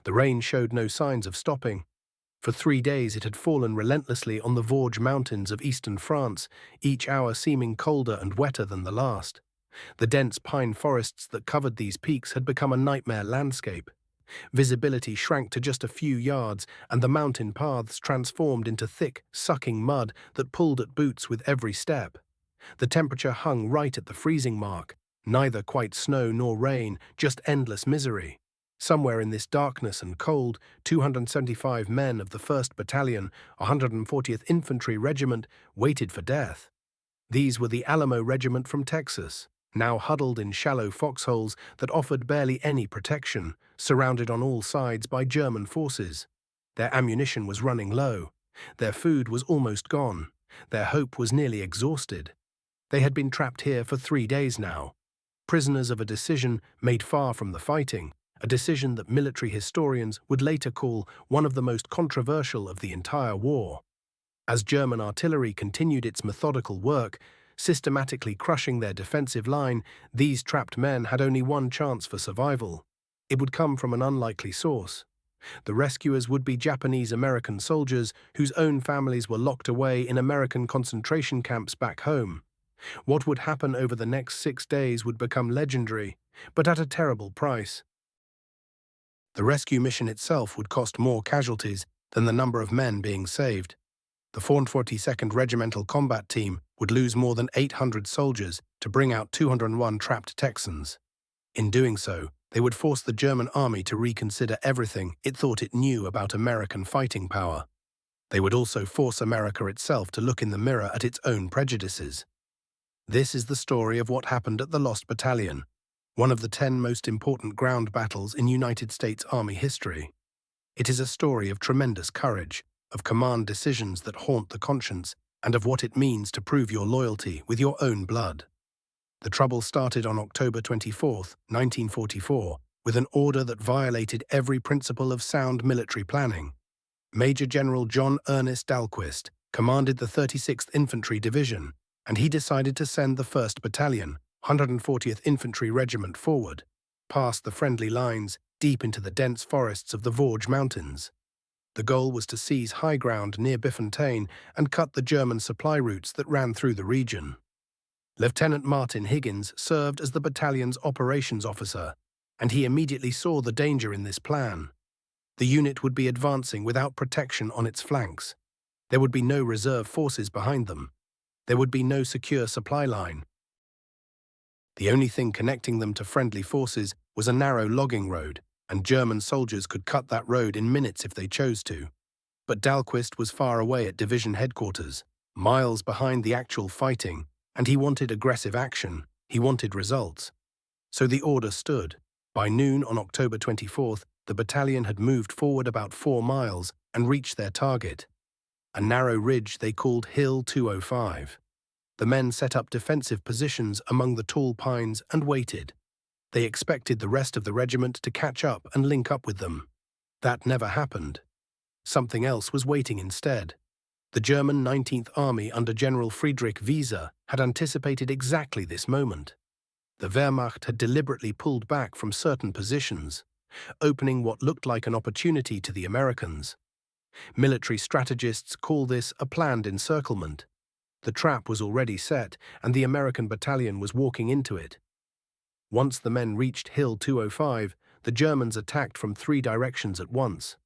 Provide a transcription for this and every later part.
The rain showed no signs of stopping. For 3 days it had fallen relentlessly on the Vosges mountains of eastern France, each hour seeming colder and wetter than the last. The dense pine forests that covered these peaks had become a nightmare landscape. Visibility shrank to just a few yards, and the mountain paths transformed into thick, sucking mud that pulled at boots with every step. The temperature hung right at the freezing mark, neither quite snow nor rain, just endless misery. Somewhere in this darkness and cold, 275 men of the 1st Battalion, 140th Infantry Regiment, waited for death. These were the Alamo Regiment from Texas, now huddled in shallow foxholes that offered barely any protection, surrounded on all sides by German forces. Their ammunition was running low. Their food was almost gone. Their hope was nearly exhausted. They had been trapped here for 3 days now, prisoners of a decision made far from the fighting, a decision that military historians would later call one of the most controversial of the entire war. As German artillery continued its methodical work, systematically crushing their defensive line, these trapped men had only one chance for survival. It would come from an unlikely source. The rescuers would be Japanese-American soldiers whose own families were locked away in American concentration camps back home. What would happen over the next 6 days would become legendary, but at a terrible price. The rescue mission itself would cost more casualties than the number of men being saved. The 442nd Regimental Combat Team would lose more than 800 soldiers to bring out 201 trapped Texans. In doing so, they would force the German army to reconsider everything it thought it knew about American fighting power. They would also force America itself to look in the mirror at its own prejudices. This is the story of what happened at the Lost Battalion, one of the 10 most important ground battles in United States Army history. It is a story of tremendous courage, of command decisions that haunt the conscience, and of what it means to prove your loyalty with your own blood. The trouble started on October 24, 1944, with an order that violated every principle of sound military planning. Major General John Ernest Dahlquist commanded the 36th Infantry Division, and he decided to send the 1st Battalion, 140th Infantry Regiment forward, past the friendly lines, deep into the dense forests of the Vosges Mountains. The goal was to seize high ground near Biffontaine and cut the German supply routes that ran through the region. Lieutenant Martin Higgins served as the battalion's operations officer, and he immediately saw the danger in this plan. The unit would be advancing without protection on its flanks. There would be no reserve forces behind them. There would be no secure supply line. The only thing connecting them to friendly forces was a narrow logging road, and German soldiers could cut that road in minutes if they chose to. But Dahlquist was far away at division headquarters, miles behind the actual fighting, and he wanted aggressive action. He wanted results. So the order stood. By noon on October 24th, the battalion had moved forward about 4 miles and reached their target, a narrow ridge they called Hill 205. The men set up defensive positions among the tall pines and waited. They expected the rest of the regiment to catch up and link up with them. That never happened. Something else was waiting instead. The German 19th Army under General Friedrich Wieser had anticipated exactly this moment. The Wehrmacht had deliberately pulled back from certain positions, opening what looked like an opportunity to the Americans. Military strategists call this a planned encirclement. The trap was already set, and the American battalion was walking into it. Once the men reached Hill 205, the Germans attacked from 3 directions at once.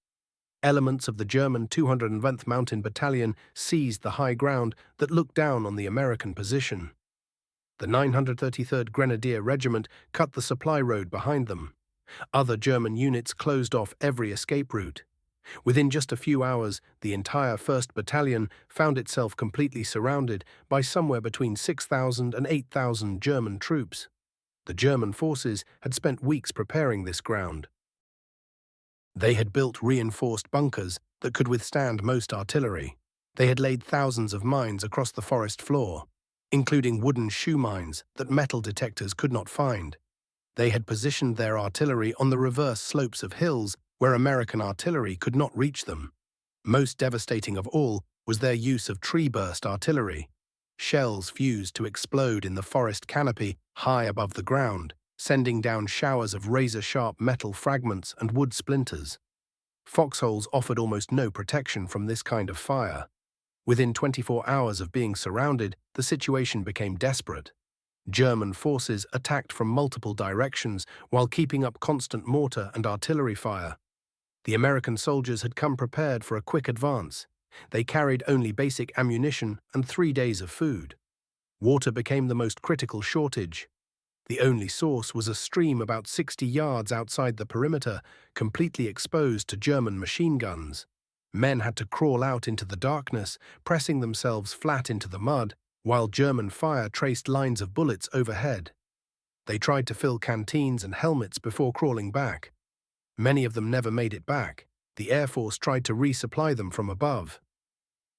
Elements of the German 211th Mountain Battalion seized the high ground that looked down on the American position. The 933rd Grenadier Regiment cut the supply road behind them. Other German units closed off every escape route. Within just a few hours, the entire 1st Battalion found itself completely surrounded by somewhere between 6,000 and 8,000 German troops. The German forces had spent weeks preparing this ground. They had built reinforced bunkers that could withstand most artillery. They had laid thousands of mines across the forest floor, including wooden shoe mines that metal detectors could not find. They had positioned their artillery on the reverse slopes of hills where American artillery could not reach them. Most devastating of all was their use of tree-burst artillery. Shells fused to explode in the forest canopy high above the ground, sending down showers of razor-sharp metal fragments and wood splinters. Foxholes offered almost no protection from this kind of fire. Within 24 hours of being surrounded, the situation became desperate. German forces attacked from multiple directions while keeping up constant mortar and artillery fire. The American soldiers had come prepared for a quick advance. They carried only basic ammunition and 3 days of food. Water became the most critical shortage. The only source was a stream about 60 yards outside the perimeter, completely exposed to German machine guns. Men had to crawl out into the darkness, pressing themselves flat into the mud, while German fire traced lines of bullets overhead. They tried to fill canteens and helmets before crawling back. Many of them never made it back. The Air Force tried to resupply them from above.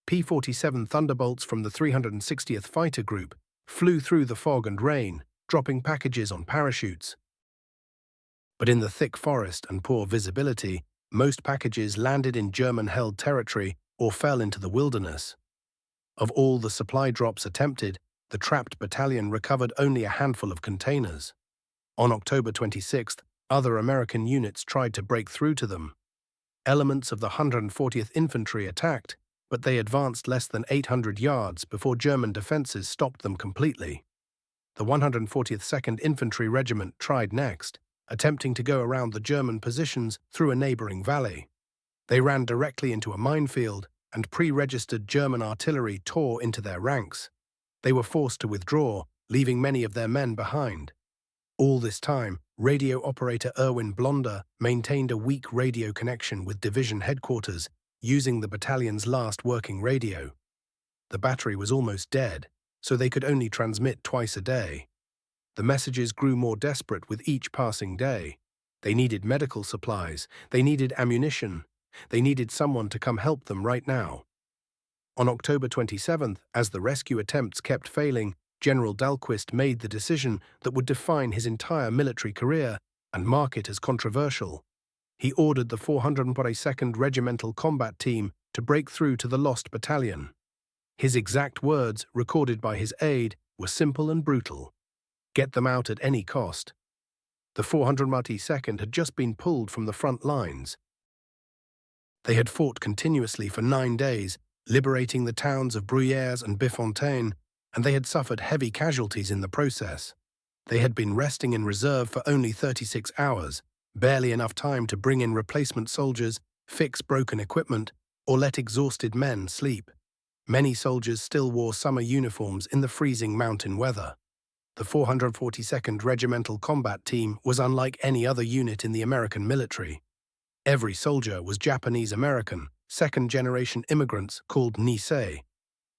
P-47 Thunderbolts from the 360th Fighter Group flew through the fog and rain, dropping packages on parachutes. But in the thick forest and poor visibility, most packages landed in German-held territory or fell into the wilderness. Of all the supply drops attempted, the trapped battalion recovered only a handful of containers. On October 26th, other American units tried to break through to them. Elements of the 140th Infantry attacked, but they advanced less than 800 yards before German defenses stopped them completely. The 140th 2nd Infantry Regiment tried next, attempting to go around the German positions through a neighboring valley. They ran directly into a minefield, and pre-registered German artillery tore into their ranks. They were forced to withdraw, leaving many of their men behind. All this time, radio operator Erwin Blonder maintained a weak radio connection with division headquarters, using the battalion's last working radio. The battery was almost dead, so they could only transmit twice a day. The messages grew more desperate with each passing day. They needed medical supplies, they needed ammunition, they needed someone to come help them right now. On October 27th, as the rescue attempts kept failing, General Dahlquist made the decision that would define his entire military career and mark it as controversial. He ordered the 442nd Regimental Combat Team to break through to the lost battalion. His exact words, recorded by his aide, were simple and brutal. Get them out at any cost. The 442nd had just been pulled from the front lines. They had fought continuously for 9 days, liberating the towns of Bruyères and Bifontaine, and they had suffered heavy casualties in the process. They had been resting in reserve for only 36 hours, barely enough time to bring in replacement soldiers, fix broken equipment, or let exhausted men sleep. Many soldiers still wore summer uniforms in the freezing mountain weather. The 442nd Regimental Combat Team was unlike any other unit in the American military. Every soldier was Japanese-American, second-generation immigrants called Nisei.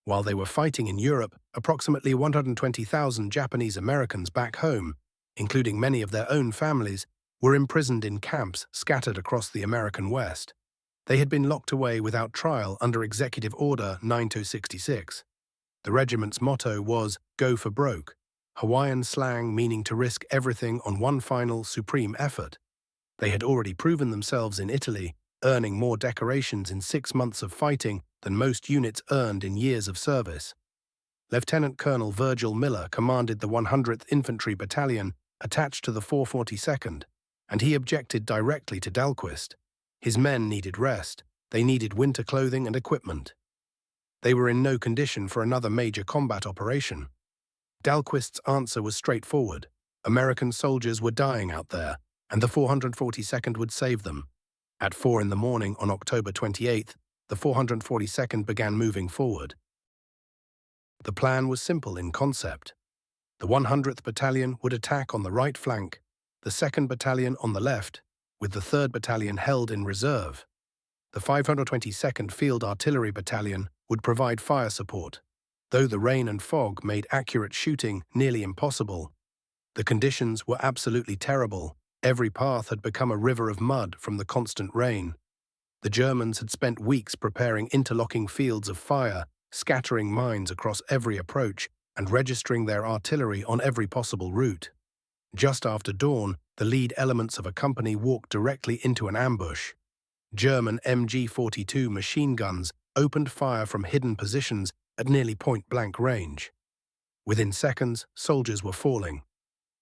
While they were fighting in Europe, approximately 120,000 Japanese Americans back home, including many of their own families, were imprisoned in camps scattered across the American West. They had been locked away without trial under Executive Order 9266. The regiment's motto was, "Go for broke," Hawaiian slang meaning to risk everything on one final, supreme effort. They had already proven themselves in Italy, earning more decorations in 6 months of fighting than most units earned in years of service. Lieutenant Colonel Virgil Miller commanded the 100th Infantry Battalion attached to the 442nd, and he objected directly to Dahlquist. His men needed rest, they needed winter clothing and equipment. They were in no condition for another major combat operation. Dahlquist's answer was straightforward. American soldiers were dying out there, and the 442nd would save them. At 4 in the morning on October 28th, the 442nd began moving forward. The plan was simple in concept. The 100th Battalion would attack on the right flank, the 2nd Battalion on the left, with the 3rd Battalion held in reserve. The 522nd Field Artillery Battalion would provide fire support, though the rain and fog made accurate shooting nearly impossible. The conditions were absolutely terrible. Every path had become a river of mud from the constant rain. The Germans had spent weeks preparing interlocking fields of fire, scattering mines across every approach, and registering their artillery on every possible route. Just after dawn, the lead elements of a company walked directly into an ambush. German MG-42 machine guns opened fire from hidden positions at nearly point-blank range. Within seconds, soldiers were falling.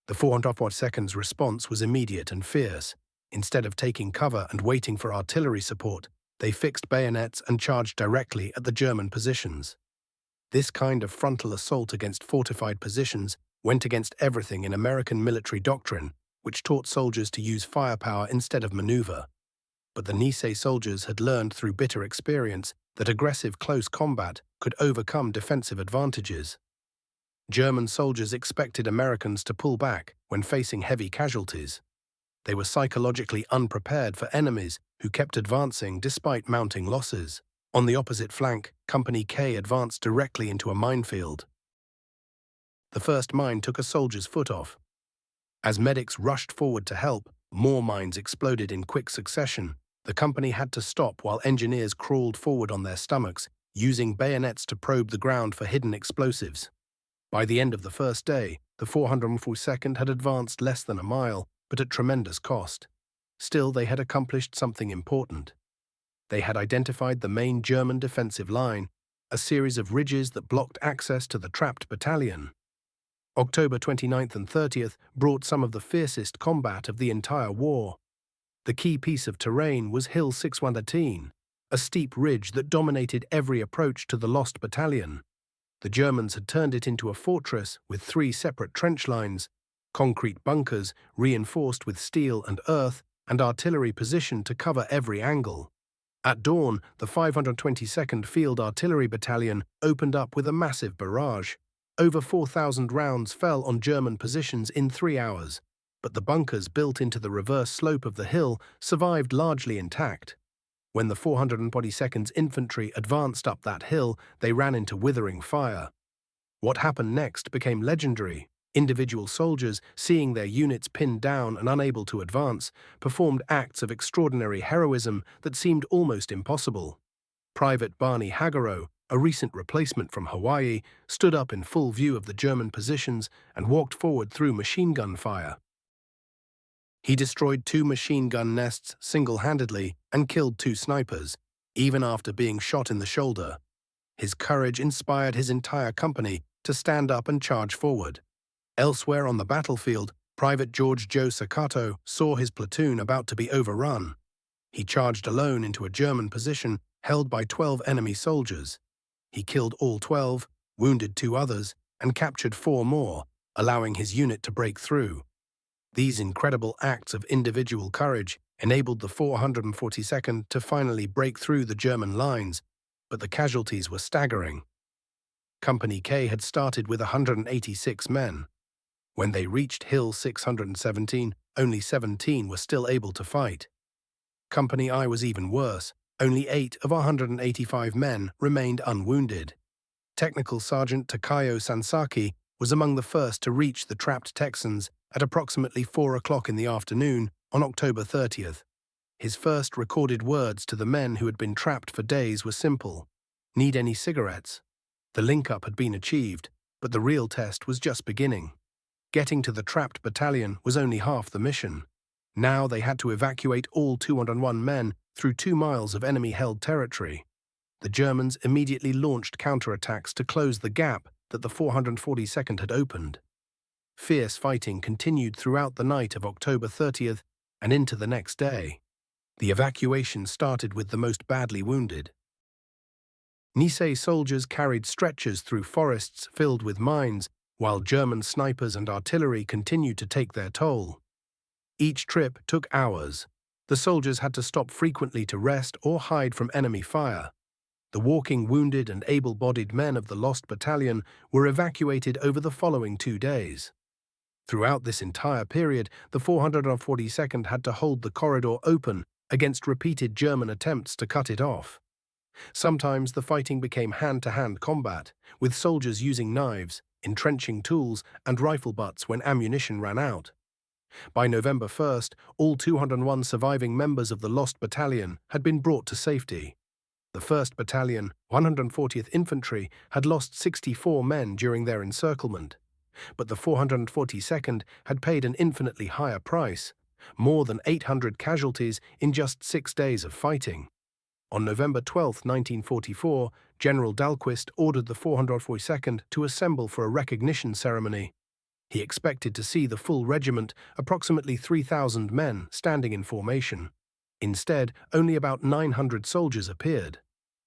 The 442nd's response was immediate and fierce. Instead of taking cover and waiting for artillery support, they fixed bayonets and charged directly at the German positions. This kind of frontal assault against fortified positions went against everything in American military doctrine, which taught soldiers to use firepower instead of maneuver. But the Nisei soldiers had learned through bitter experience that aggressive close combat could overcome defensive advantages. German soldiers expected Americans to pull back when facing heavy casualties. They were psychologically unprepared for enemies who kept advancing despite mounting losses. On the opposite flank, Company K advanced directly into a minefield. The first mine took a soldier's foot off. As medics rushed forward to help, more mines exploded in quick succession. The company had to stop while engineers crawled forward on their stomachs, using bayonets to probe the ground for hidden explosives. By the end of the first day, the 442nd had advanced less than a mile, but at tremendous cost. Still, they had accomplished something important. They had identified the main German defensive line, a series of ridges that blocked access to the trapped battalion. October 29th and 30th brought some of the fiercest combat of the entire war. The key piece of terrain was Hill 613, a steep ridge that dominated every approach to the lost battalion. The Germans had turned it into a fortress with 3 separate trench lines, concrete bunkers reinforced with steel and earth, and artillery positioned to cover every angle. At dawn, the 522nd Field Artillery Battalion opened up with a massive barrage. Over 4,000 rounds fell on German positions in 3 hours, but the bunkers built into the reverse slope of the hill survived largely intact. When the 442nd Infantry advanced up that hill, they ran into withering fire. What happened next became legendary. Individual soldiers, seeing their units pinned down and unable to advance, performed acts of extraordinary heroism that seemed almost impossible. Private Barney Hagaro, a recent replacement from Hawaii, stood up in full view of the German positions and walked forward through machine gun fire. He destroyed 2 machine gun nests single-handedly and killed 2 snipers, even after being shot in the shoulder. His courage inspired his entire company to stand up and charge forward. Elsewhere on the battlefield, Private George Joe Sakato saw his platoon about to be overrun. He charged alone into a German position held by 12 enemy soldiers. He killed all 12, wounded 2 others, and captured 4 more, allowing his unit to break through. These incredible acts of individual courage enabled the 442nd to finally break through the German lines, but the casualties were staggering. Company K had started with 186 men. When they reached Hill 617, only 17 were still able to fight. Company I was even worse. Only 8 of 185 men remained unwounded. Technical Sergeant Takayo Sansaki was among the first to reach the trapped Texans at approximately 4 o'clock in the afternoon on October 30th. His first recorded words to the men who had been trapped for days were simple: "Need any cigarettes?" The link-up had been achieved, but the real test was just beginning. Getting to the trapped battalion was only half the mission. Now they had to evacuate all 201 men through 2 miles of enemy-held territory. The Germans immediately launched counterattacks to close the gap that the 442nd had opened. Fierce fighting continued throughout the night of October 30th and into the next day. The evacuation started with the most badly wounded. Nisei soldiers carried stretchers through forests filled with mines, while German snipers and artillery continued to take their toll. Each trip took hours. The soldiers had to stop frequently to rest or hide from enemy fire. The walking wounded and able-bodied men of the lost battalion were evacuated over the following 2 days. Throughout this entire period, the 442nd had to hold the corridor open against repeated German attempts to cut it off. Sometimes the fighting became hand-to-hand combat, with soldiers using knives, entrenching tools, and rifle butts when ammunition ran out. By November 1st, all 201 surviving members of the lost battalion had been brought to safety. The 1st Battalion, 140th Infantry, had lost 64 men during their encirclement, but the 442nd had paid an infinitely higher price, more than 800 casualties in just 6 days of fighting. On November 12, 1944, General Dahlquist ordered the 442nd to assemble for a recognition ceremony. He expected to see the full regiment, approximately 3,000 men, standing in formation. Instead, only about 900 soldiers appeared.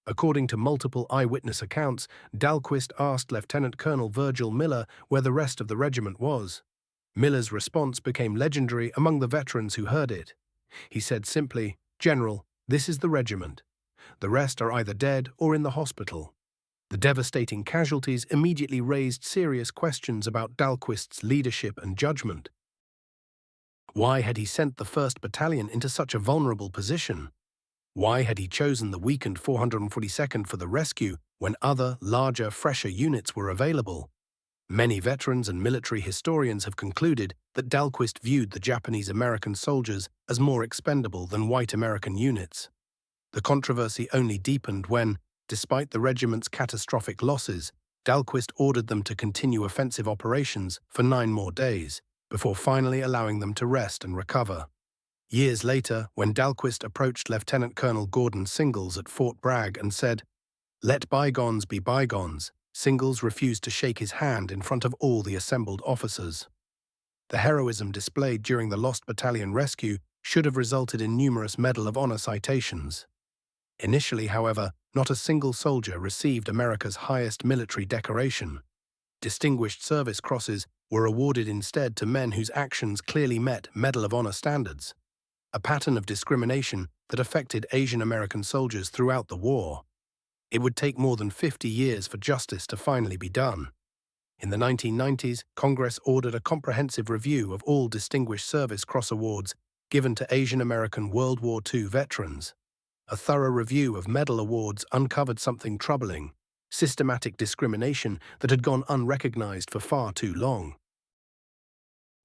According to multiple eyewitness accounts, Dahlquist asked Lieutenant Colonel Virgil Miller where the rest of the regiment was. Miller's response became legendary among the veterans who heard it. He said simply, "General, this is the regiment. The rest are either dead or in the hospital." The devastating casualties immediately raised serious questions about Dahlquist's leadership and judgment. Why had he sent the 1st Battalion into such a vulnerable position? Why had he chosen the weakened 442nd for the rescue when other, larger, fresher units were available? Many veterans and military historians have concluded that Dahlquist viewed the Japanese-American soldiers as more expendable than white American units. The controversy only deepened when, despite the regiment's catastrophic losses, Dahlquist ordered them to continue offensive operations for 9 more days, before finally allowing them to rest and recover. Years later, when Dahlquist approached Lieutenant Colonel Gordon Singles at Fort Bragg and said, "Let bygones be bygones," Singles refused to shake his hand in front of all the assembled officers. The heroism displayed during the Lost Battalion rescue should have resulted in numerous Medal of Honor citations. Initially, however, not a single soldier received America's highest military decoration. Distinguished Service Crosses were awarded instead to men whose actions clearly met Medal of Honor standards, a pattern of discrimination that affected Asian American soldiers throughout the war. It would take more than 50 years for justice to finally be done. In the 1990s, Congress ordered a comprehensive review of all Distinguished Service Cross awards given to Asian American World War II veterans. A thorough review of medal awards uncovered something troubling: systematic discrimination that had gone unrecognized for far too long.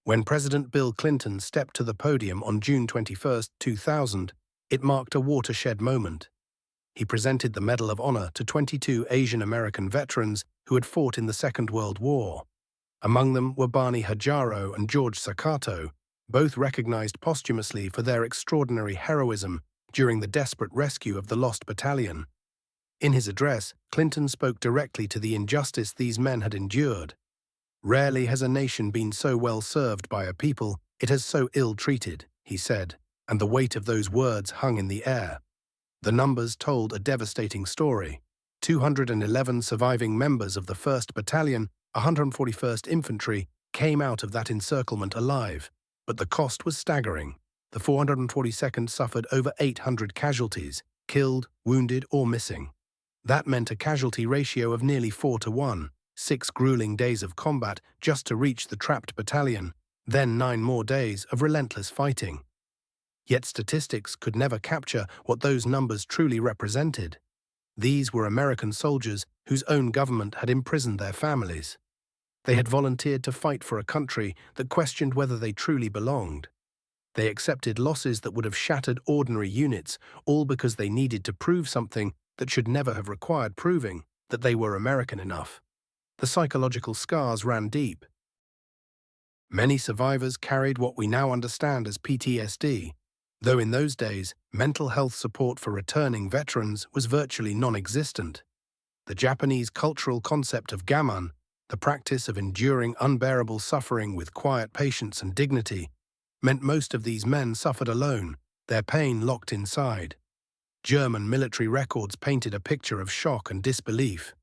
When President Bill Clinton stepped to the podium on June 21, 2000, it marked a watershed moment. He presented the Medal of Honor to 22 Asian American veterans who had fought in the Second World War. Among them were Barney Hajaro and George Sakato, both recognized posthumously for their extraordinary heroism during the desperate rescue of the Lost Battalion. In his address, Clinton spoke directly to the injustice these men had endured. "Rarely has a nation been so well served by a people it has so ill-treated," he said, and the weight of those words hung in the air. The numbers told a devastating story. 211 surviving members of the 1st Battalion, 141st Infantry, came out of that encirclement alive, but the cost was staggering. The 442nd suffered over 800 casualties, killed, wounded, or missing. That meant a casualty ratio of nearly 4-to-1, 6 grueling days of combat just to reach the trapped battalion, then 9 more days of relentless fighting. Yet statistics could never capture what those numbers truly represented. These were American soldiers whose own government had imprisoned their families. They had volunteered to fight for a country that questioned whether they truly belonged. They accepted losses that would have shattered ordinary units, all because they needed to prove something that should never have required proving, that they were American enough. The psychological scars ran deep. Many survivors carried what we now understand as PTSD, though in those days, mental health support for returning veterans was virtually non-existent. The Japanese cultural concept of gaman, the practice of enduring unbearable suffering with quiet patience and dignity, meant most of these men suffered alone, their pain locked inside. German military records painted a picture of shock and disbelief.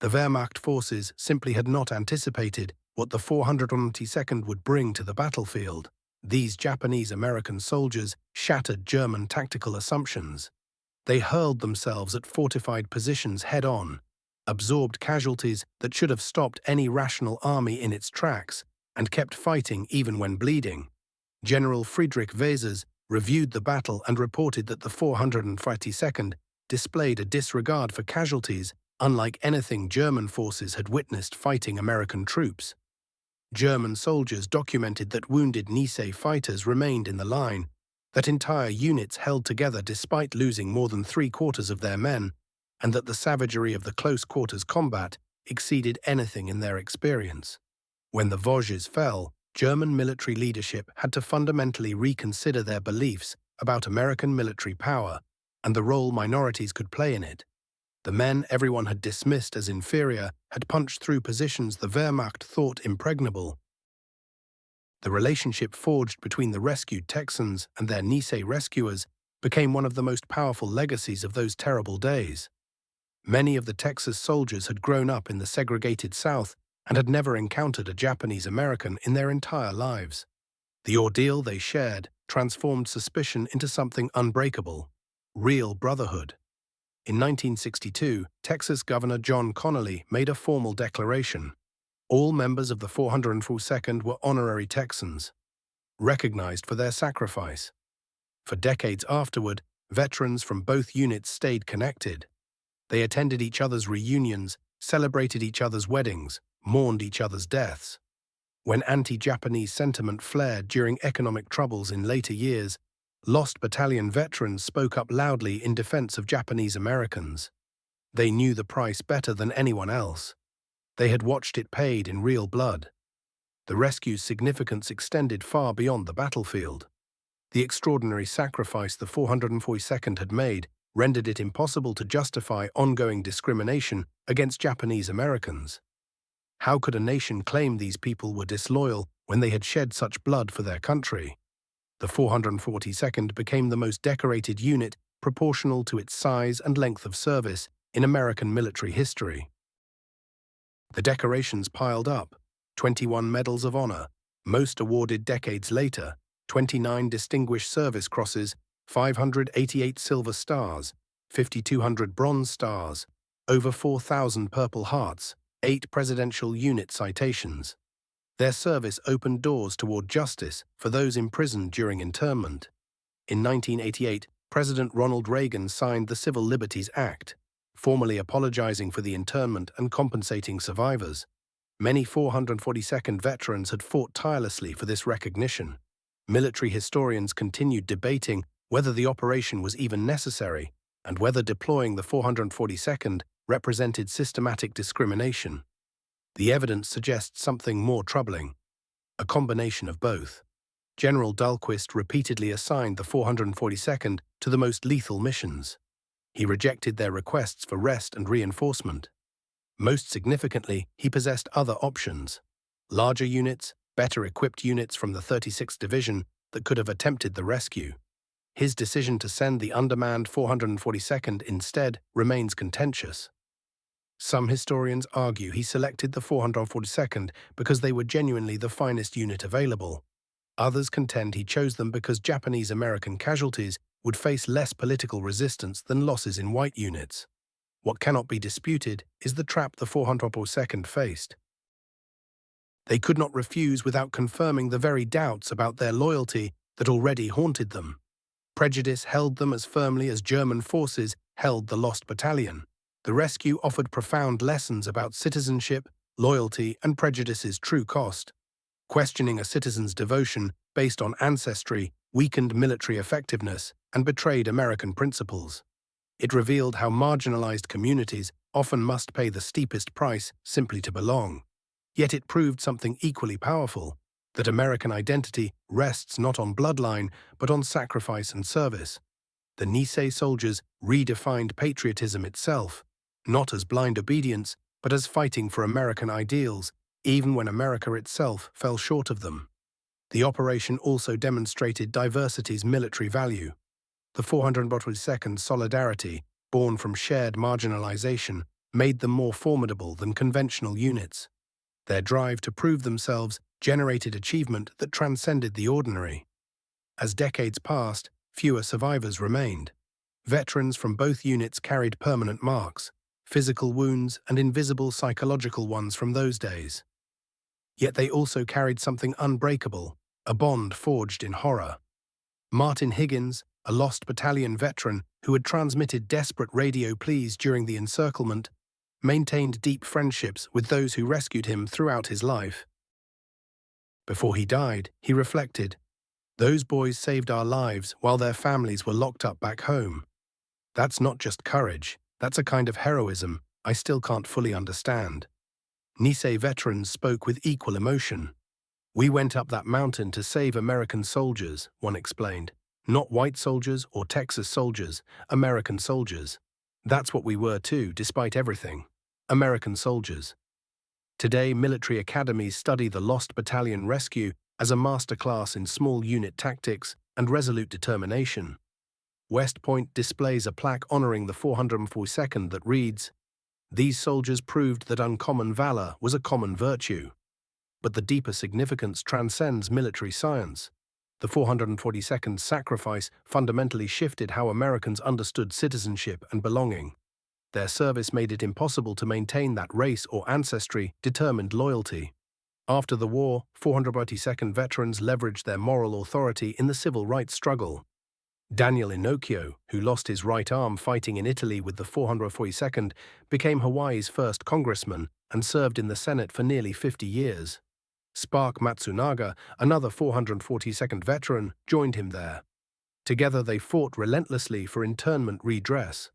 The Wehrmacht forces simply had not anticipated what the 442nd would bring to the battlefield. These Japanese-American soldiers shattered German tactical assumptions. They hurled themselves at fortified positions head-on, absorbed casualties that should have stopped any rational army in its tracks, and kept fighting even when bleeding. General Friedrich Wesers reviewed the battle and reported that the 442nd displayed a disregard for casualties unlike anything German forces had witnessed fighting American troops. German soldiers documented that wounded Nisei fighters remained in the line, that entire units held together despite losing more than 3/4 of their men, and that the savagery of the close-quarters combat exceeded anything in their experience. When the Vosges fell, German military leadership had to fundamentally reconsider their beliefs about American military power and the role minorities could play in it. The men everyone had dismissed as inferior had punched through positions the Wehrmacht thought impregnable. The relationship forged between the rescued Texans and their Nisei rescuers became one of the most powerful legacies of those terrible days. Many of the Texas soldiers had grown up in the segregated South and had never encountered a Japanese American in their entire lives. The ordeal they shared transformed suspicion into something unbreakable: real brotherhood. In 1962, Texas Governor John Connally made a formal declaration. All members of the 442nd were honorary Texans, recognized for their sacrifice. For decades afterward, veterans from both units stayed connected. They attended each other's reunions, celebrated each other's weddings, mourned each other's deaths. When anti-Japanese sentiment flared during economic troubles in later years, Lost Battalion veterans spoke up loudly in defense of Japanese Americans. They knew the price better than anyone else. They had watched it paid in real blood. The rescue's significance extended far beyond the battlefield. The extraordinary sacrifice the 442nd had made rendered it impossible to justify ongoing discrimination against Japanese Americans. How could a nation claim these people were disloyal when they had shed such blood for their country? The 442nd became the most decorated unit proportional to its size and length of service in American military history. The decorations piled up: 21 Medals of Honor, most awarded decades later, 29 Distinguished Service Crosses, 588 Silver Stars, 5,200 Bronze Stars, over 4,000 Purple Hearts, 8 Presidential Unit citations. Their service opened doors toward justice for those imprisoned during internment. In 1988, President Ronald Reagan signed the Civil Liberties Act, formally apologizing for the internment and compensating survivors. Many 442nd veterans had fought tirelessly for this recognition. Military historians continued debating whether the operation was even necessary and whether deploying the 442nd represented systematic discrimination. The evidence suggests something more troubling: a combination of both. General Dahlquist repeatedly assigned the 442nd to the most lethal missions. He rejected their requests for rest and reinforcement. Most significantly, he possessed other options: larger units, better-equipped units from the 36th Division that could have attempted the rescue. His decision to send the undermanned 442nd instead remains contentious. Some historians argue he selected the 442nd because they were genuinely the finest unit available. Others contend he chose them because Japanese-American casualties would face less political resistance than losses in white units. What cannot be disputed is the trap the 442nd faced. They could not refuse without confirming the very doubts about their loyalty that already haunted them. Prejudice held them as firmly as German forces held the Lost Battalion. The rescue offered profound lessons about citizenship, loyalty, and prejudice's true cost. Questioning a citizen's devotion based on ancestry weakened military effectiveness and betrayed American principles. It revealed how marginalized communities often must pay the steepest price simply to belong. Yet it proved something equally powerful: that American identity rests not on bloodline, but on sacrifice and service. The Nisei soldiers redefined patriotism itself, not as blind obedience, but as fighting for American ideals, even when America itself fell short of them. The operation also demonstrated diversity's military value. The 442nd solidarity, born from shared marginalization, made them more formidable than conventional units. Their drive to prove themselves generated achievement that transcended the ordinary. As decades passed, fewer survivors remained. Veterans from both units carried permanent marks, physical wounds and invisible psychological ones from those days. Yet they also carried something unbreakable: a bond forged in horror. Martin Higgins, a Lost Battalion veteran who had transmitted desperate radio pleas during the encirclement, maintained deep friendships with those who rescued him throughout his life. Before he died, he reflected, "Those boys saved our lives while their families were locked up back home. That's not just courage, that's a kind of heroism I still can't fully understand." Nisei veterans spoke with equal emotion. "We went up that mountain to save American soldiers," one explained. "Not white soldiers or Texas soldiers, American soldiers. That's what we were too, despite everything. American soldiers." Today, military academies study the Lost Battalion rescue as a masterclass in small unit tactics and resolute determination. West Point displays a plaque honoring the 442nd that reads, "These soldiers proved that uncommon valor was a common virtue." But the deeper significance transcends military science. The 442nd's sacrifice fundamentally shifted how Americans understood citizenship and belonging. Their service made it impossible to maintain that race or ancestry determined loyalty. After the war, 442nd veterans leveraged their moral authority in the civil rights struggle. Daniel Inocchio, who lost his right arm fighting in Italy with the 442nd, became Hawaii's first congressman and served in the Senate for nearly 50 years. Spark Matsunaga, another 442nd veteran, joined him there. Together they fought relentlessly for internment redress.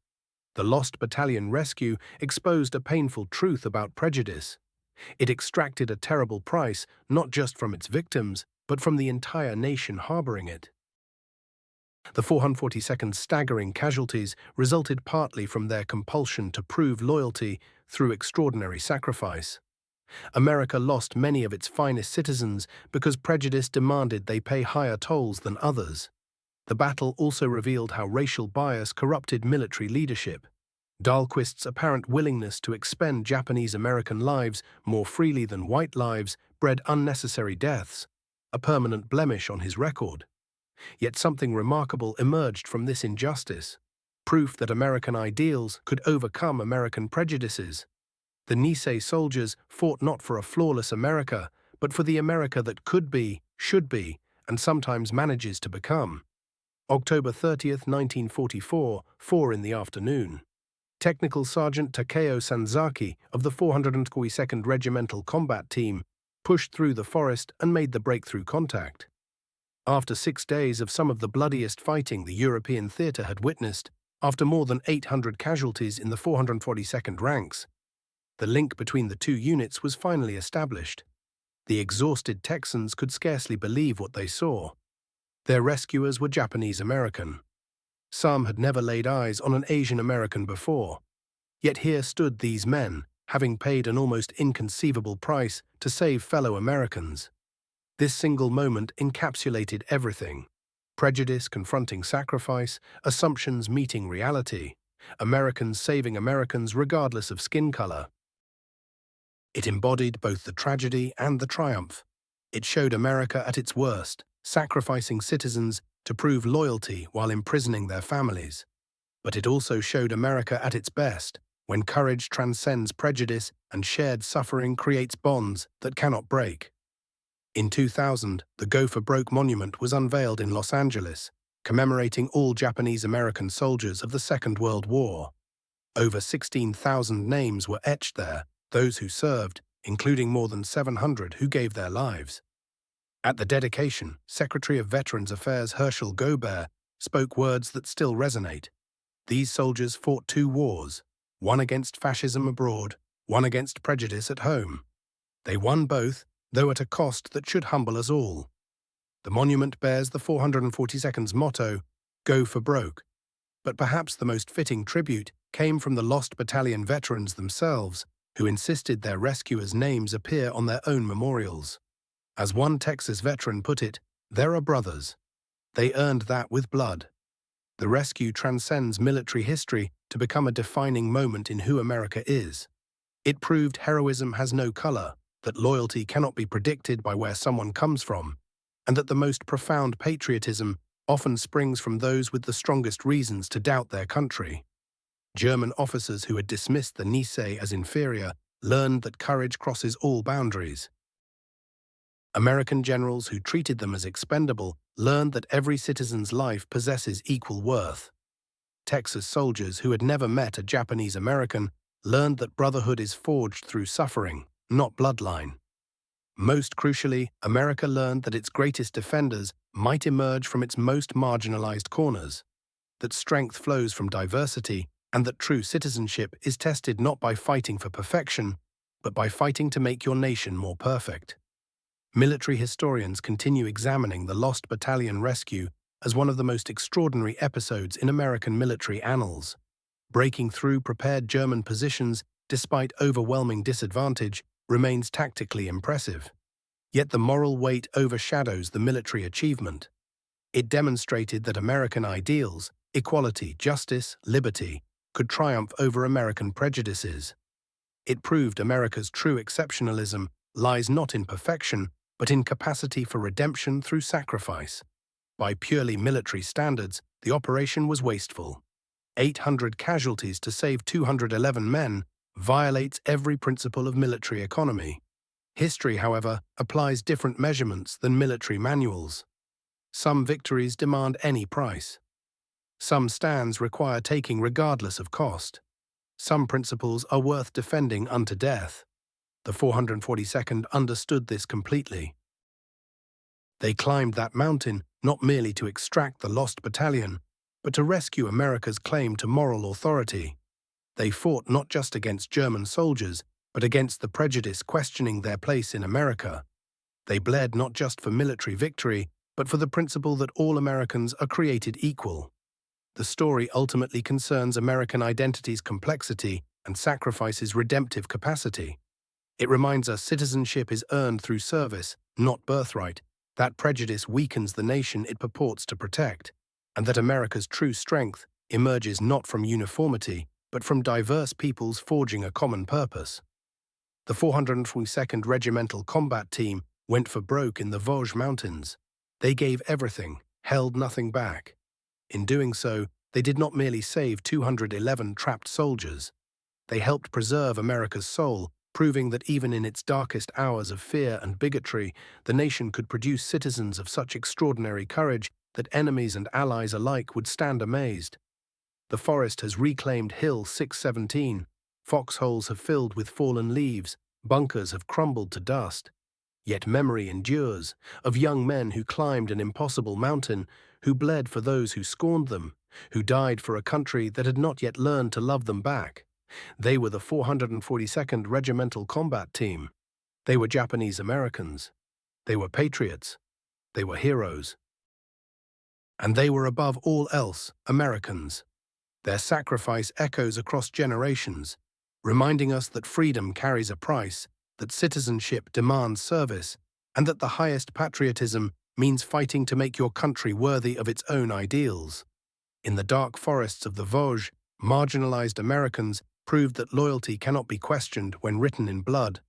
The Lost Battalion rescue exposed a painful truth about prejudice. It extracted a terrible price not just from its victims, but from the entire nation harboring it. The 442nd's staggering casualties resulted partly from their compulsion to prove loyalty through extraordinary sacrifice. America lost many of its finest citizens because prejudice demanded they pay higher tolls than others. The battle also revealed how racial bias corrupted military leadership. Dahlquist's apparent willingness to expend Japanese-American lives more freely than white lives bred unnecessary deaths, a permanent blemish on his record. Yet something remarkable emerged from this injustice, proof that American ideals could overcome American prejudices. The Nisei soldiers fought not for a flawless America, but for the America that could be, should be, and sometimes manages to become. October 30th, 1944, 4 in the afternoon. Technical Sergeant Takeo Sanzaki of the 442nd Regimental Combat Team pushed through the forest and made the breakthrough contact. After 6 days of some of the bloodiest fighting the European theater had witnessed, after more than 800 casualties in the 442nd ranks, the link between the two units was finally established. The exhausted Texans could scarcely believe what they saw. Their rescuers were Japanese-American. Some had never laid eyes on an Asian American before. Yet here stood these men, having paid an almost inconceivable price to save fellow Americans. This single moment encapsulated everything: prejudice confronting sacrifice, assumptions meeting reality, Americans saving Americans regardless of skin color. It embodied both the tragedy and the triumph. It showed America at its worst, sacrificing citizens to prove loyalty while imprisoning their families. But it also showed America at its best, when courage transcends prejudice and shared suffering creates bonds that cannot break. In 2000, the Go for Broke monument was unveiled in Los Angeles, commemorating all Japanese-American soldiers of the Second World War. Over 16,000 names were etched there, those who served, including more than 700 who gave their lives. At the dedication, Secretary of Veterans Affairs Herschel Gobert spoke words that still resonate. These soldiers fought 2 wars, one against fascism abroad, one against prejudice at home. They won both, though at a cost that should humble us all. The monument bears the 442nd's motto, "Go for Broke," but perhaps the most fitting tribute came from the Lost Battalion veterans themselves, who insisted their rescuers' names appear on their own memorials. As one Texas veteran put it, "There are brothers. They earned that with blood." The rescue transcends military history to become a defining moment in who America is. It proved heroism has no color, that loyalty cannot be predicted by where someone comes from, and that the most profound patriotism often springs from those with the strongest reasons to doubt their country. German officers who had dismissed the Nisei as inferior learned that courage crosses all boundaries. American generals who treated them as expendable learned that every citizen's life possesses equal worth. Texas soldiers who had never met a Japanese American learned that brotherhood is forged through suffering, not bloodline. Most crucially, America learned that its greatest defenders might emerge from its most marginalized corners, that strength flows from diversity, and that true citizenship is tested not by fighting for perfection, but by fighting to make your nation more perfect. Military historians continue examining the Lost Battalion rescue as one of the most extraordinary episodes in American military annals. Breaking through prepared German positions despite overwhelming disadvantage remains tactically impressive. Yet the moral weight overshadows the military achievement. It demonstrated that American ideals, equality, justice, liberty, could triumph over American prejudices. It proved America's true exceptionalism lies not in perfection, but in capacity for redemption through sacrifice. By purely military standards, the operation was wasteful. 800 casualties to save 211 men violates every principle of military economy. History, however, applies different measurements than military manuals. Some victories demand any price. Some stands require taking regardless of cost. Some principles are worth defending unto death. The 442nd understood this completely. They climbed that mountain not merely to extract the lost battalion, but to rescue America's claim to moral authority. They fought not just against German soldiers, but against the prejudice questioning their place in America. They bled not just for military victory, but for the principle that all Americans are created equal. The story ultimately concerns American identity's complexity and sacrifices redemptive capacity. It reminds us citizenship is earned through service, not birthright, that prejudice weakens the nation it purports to protect, and that America's true strength emerges not from uniformity, but from diverse peoples forging a common purpose. The 442nd Regimental Combat Team went for broke in the Vosges Mountains. They gave everything, held nothing back. In doing so, they did not merely save 211 trapped soldiers. They helped preserve America's soul, proving that even in its darkest hours of fear and bigotry, the nation could produce citizens of such extraordinary courage that enemies and allies alike would stand amazed. The forest has reclaimed Hill 617. Foxholes have filled with fallen leaves, bunkers have crumbled to dust. Yet memory endures, of young men who climbed an impossible mountain, who bled for those who scorned them, who died for a country that had not yet learned to love them back. They were the 442nd Regimental Combat Team. They were Japanese Americans. They were patriots. They were heroes. And they were above all else Americans. Their sacrifice echoes across generations, reminding us that freedom carries a price, that citizenship demands service, and that the highest patriotism means fighting to make your country worthy of its own ideals. In the dark forests of the Vosges, marginalized Americans proved that loyalty cannot be questioned when written in blood,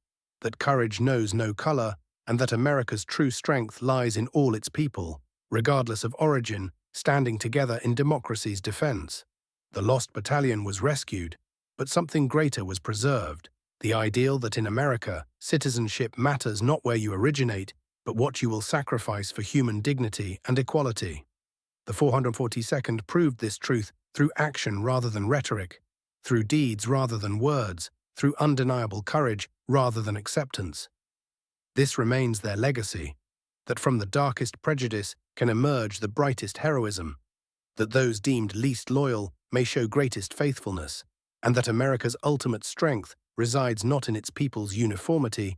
that courage knows no color, and that America's true strength lies in all its people, regardless of origin, standing together in democracy's defense. The lost battalion was rescued, but something greater was preserved. The ideal that in America, citizenship matters not where you originate, but what you will sacrifice for human dignity and equality. The 442nd proved this truth through action rather than rhetoric, through deeds rather than words, through undeniable courage rather than acceptance. This remains their legacy, that from the darkest prejudice can emerge the brightest heroism, that those deemed least loyal may show greatest faithfulness, and that America's ultimate strength resides not in its people's uniformity,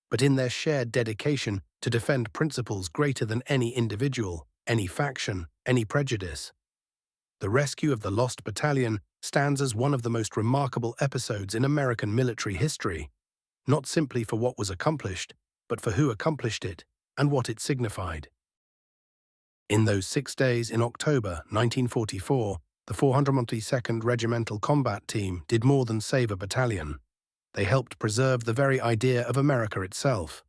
but in their shared dedication to defend principles greater than any individual, any faction, any prejudice. The rescue of the lost battalion stands as one of the most remarkable episodes in American military history, not simply for what was accomplished, but for who accomplished it and what it signified. In those 6 days in October 1944, the 442nd Regimental Combat Team did more than save a battalion. They helped preserve the very idea of America itself.